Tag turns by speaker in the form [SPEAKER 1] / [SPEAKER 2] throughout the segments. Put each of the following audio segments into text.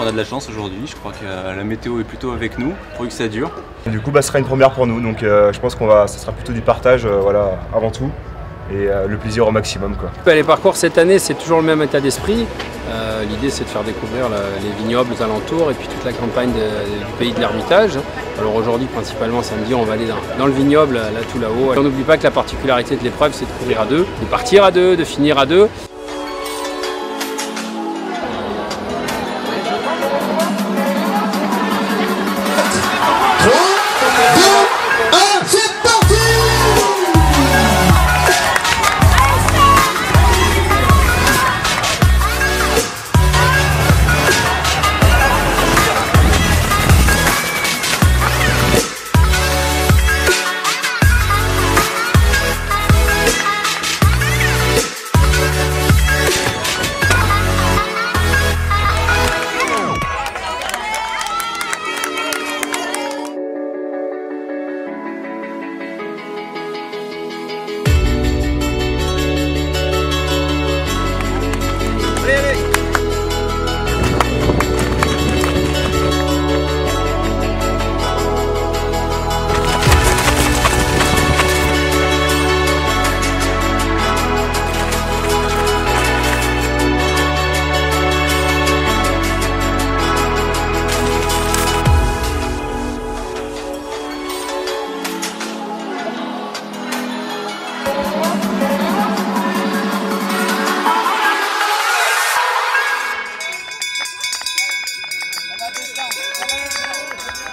[SPEAKER 1] on a de la chance aujourd'hui, je crois que la météo est plutôt avec nous, pourvu que ça dure.
[SPEAKER 2] Du coup, ce sera une première pour nous, donc je pense ça sera plutôt du partage voilà, avant tout, et le plaisir au maximum, quoi.
[SPEAKER 3] Les parcours cette année, c'est toujours le même état d'esprit. L'idée, c'est de faire découvrir les vignobles aux alentours et puis toute la campagne du pays de l'Ermitage. Alors aujourd'hui, principalement samedi, on va aller dans le vignoble, là tout là-haut. On n'oublie pas que la particularité de l'épreuve, c'est de courir à deux, de partir à deux, de finir à deux.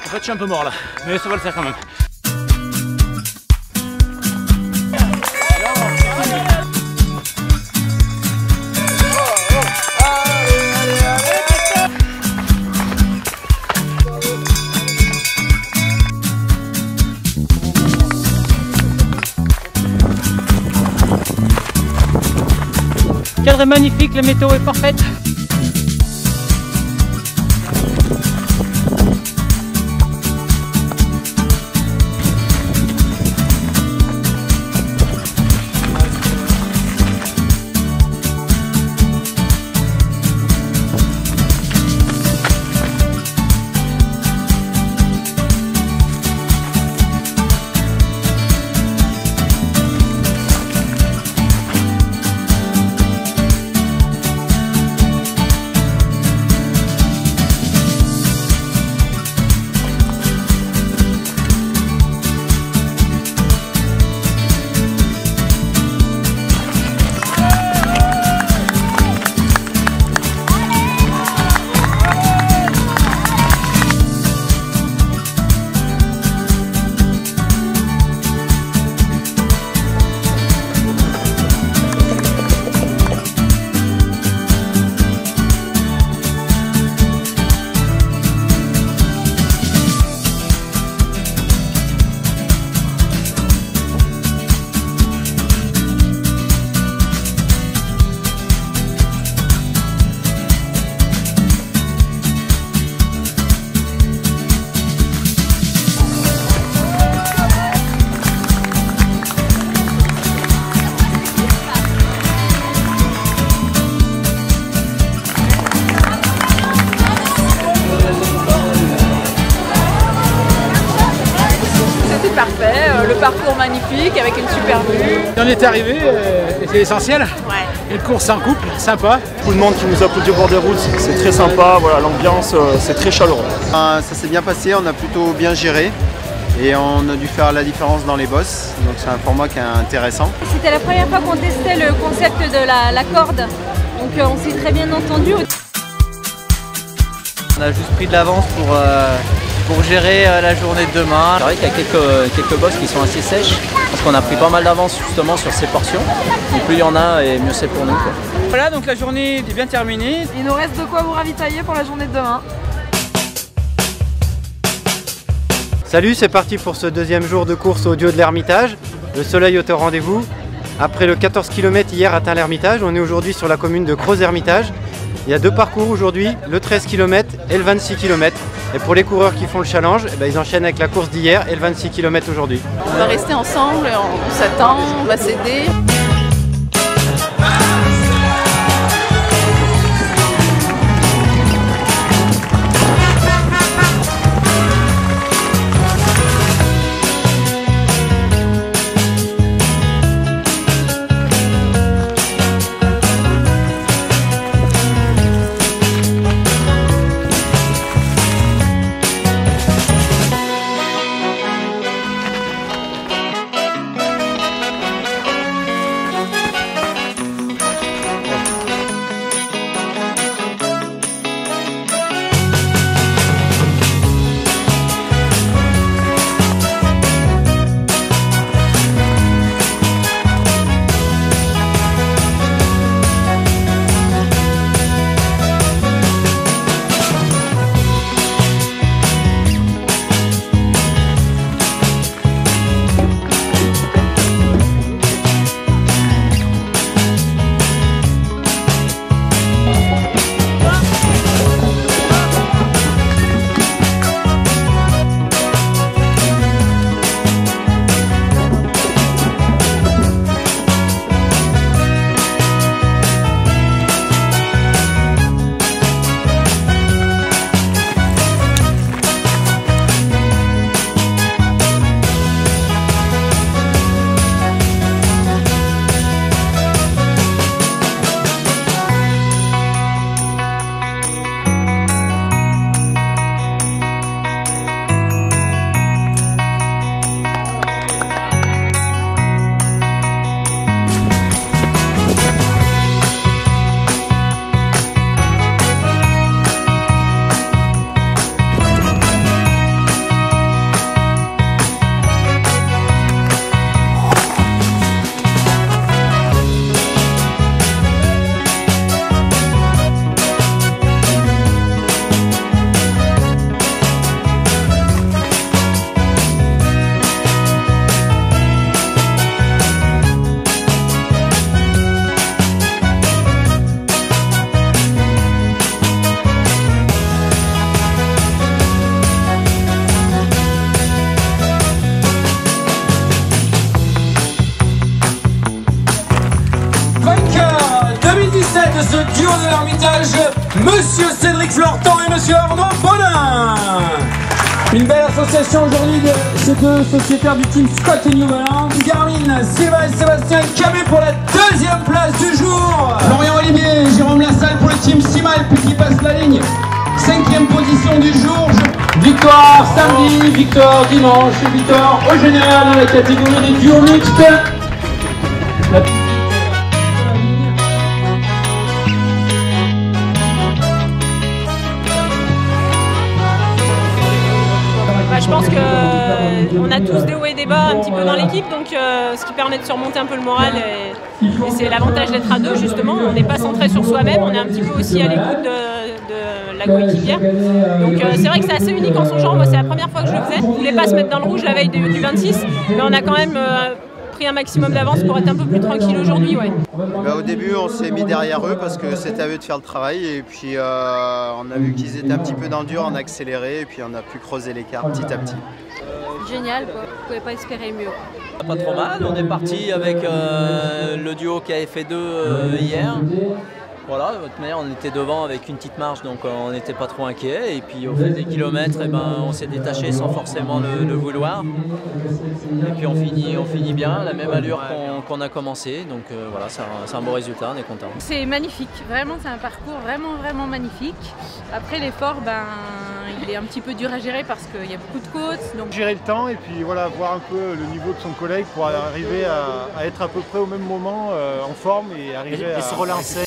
[SPEAKER 4] En fait, je suis un peu mort là, mais ça va le faire quand même.
[SPEAKER 5] Le cadre est magnifique, la météo est parfaite.
[SPEAKER 6] Le parcours magnifique avec une super vue.
[SPEAKER 4] On est arrivé, c'est essentiel.
[SPEAKER 6] Ouais.
[SPEAKER 4] Une course en couple, sympa.
[SPEAKER 2] Beaucoup de monde qui nous applaudit au bord des routes, c'est très sympa, voilà, l'ambiance c'est très chaleureux.
[SPEAKER 7] Ça s'est bien passé, on a plutôt bien géré et on a dû faire la différence dans les bosses, donc c'est un format qui est intéressant.
[SPEAKER 8] C'était la première fois qu'on testait le concept de la corde, donc on s'est très bien entendu.
[SPEAKER 9] On a juste pris de l'avance pour gérer la journée de demain. C'est vrai qu'il y a quelques bosses qui sont assez sèches parce qu'on a pris pas mal d'avance justement sur ces portions. Et plus il y en a, et mieux c'est pour nous, quoi.
[SPEAKER 5] Voilà, donc la journée est bien terminée.
[SPEAKER 6] Il nous reste de quoi vous ravitailler pour la journée de demain.
[SPEAKER 10] Salut, c'est parti pour ce deuxième jour de course au Dieu de l'Ermitage. Le soleil est au rendez-vous. Après le 14 km hier atteint l'Ermitage, on est aujourd'hui sur la commune de Crozes-Hermitage. Il y a deux parcours aujourd'hui, le 13 km et le 26 km. Et pour les coureurs qui font le challenge, ils enchaînent avec la course d'hier et le 26 km aujourd'hui.
[SPEAKER 6] On va rester ensemble, on s'attend, on va s'aider.
[SPEAKER 11] de ce duo de l'Ermitage, Monsieur Cédric Flortan et Monsieur Arnaud Bonin. Une belle association aujourd'hui de ces deux sociétaires du team Scott et New Balance. Garmin, Sylvain et Sébastien Camé pour la deuxième place du jour. Florian Olivier, Jérôme Lassalle pour le team Simal, puis qui passe la ligne. 5e position du jour. Victoire samedi, victoire dimanche, victoire au général dans la catégorie des duos mixtes.
[SPEAKER 8] Je pense qu'on a tous des hauts et des bas un petit peu dans l'équipe, donc ce qui permet de surmonter un peu le moral et c'est l'avantage d'être à deux justement. On n'est pas centré sur soi-même, on est un petit peu aussi à l'écoute de la coéquipière. Donc c'est vrai que c'est assez unique en son genre, moi c'est la première fois que je le faisais. On ne voulait pas se mettre dans le rouge la veille du 26, mais on a quand même pris un maximum d'avance pour être un peu plus tranquille aujourd'hui. Ouais.
[SPEAKER 7] Au début on s'est mis derrière eux parce que c'était à eux de faire le travail et puis on a vu qu'ils étaient un petit peu dans le dur, on a accéléré et puis on a pu creuser l'écart petit à petit.
[SPEAKER 8] Génial quoi, on ne pouvait pas espérer mieux.
[SPEAKER 9] Pas trop mal, on est parti avec le duo qui avait fait 2 hier. Voilà, de toute manière on était devant avec une petite marge donc on n'était pas trop inquiet et puis au fil des kilomètres on s'est détaché sans forcément le vouloir et puis on finit bien à la même allure qu'on a commencé donc voilà c'est un beau résultat, on est content.
[SPEAKER 8] C'est magnifique, vraiment c'est un parcours vraiment magnifique. Après l'effort il est un petit peu dur à gérer parce qu'il y a beaucoup de côtes. Donc...
[SPEAKER 12] Gérer le temps et puis voilà, voir un peu le niveau de son collègue pour arriver à être à peu près au même moment en forme et arriver à se relancer.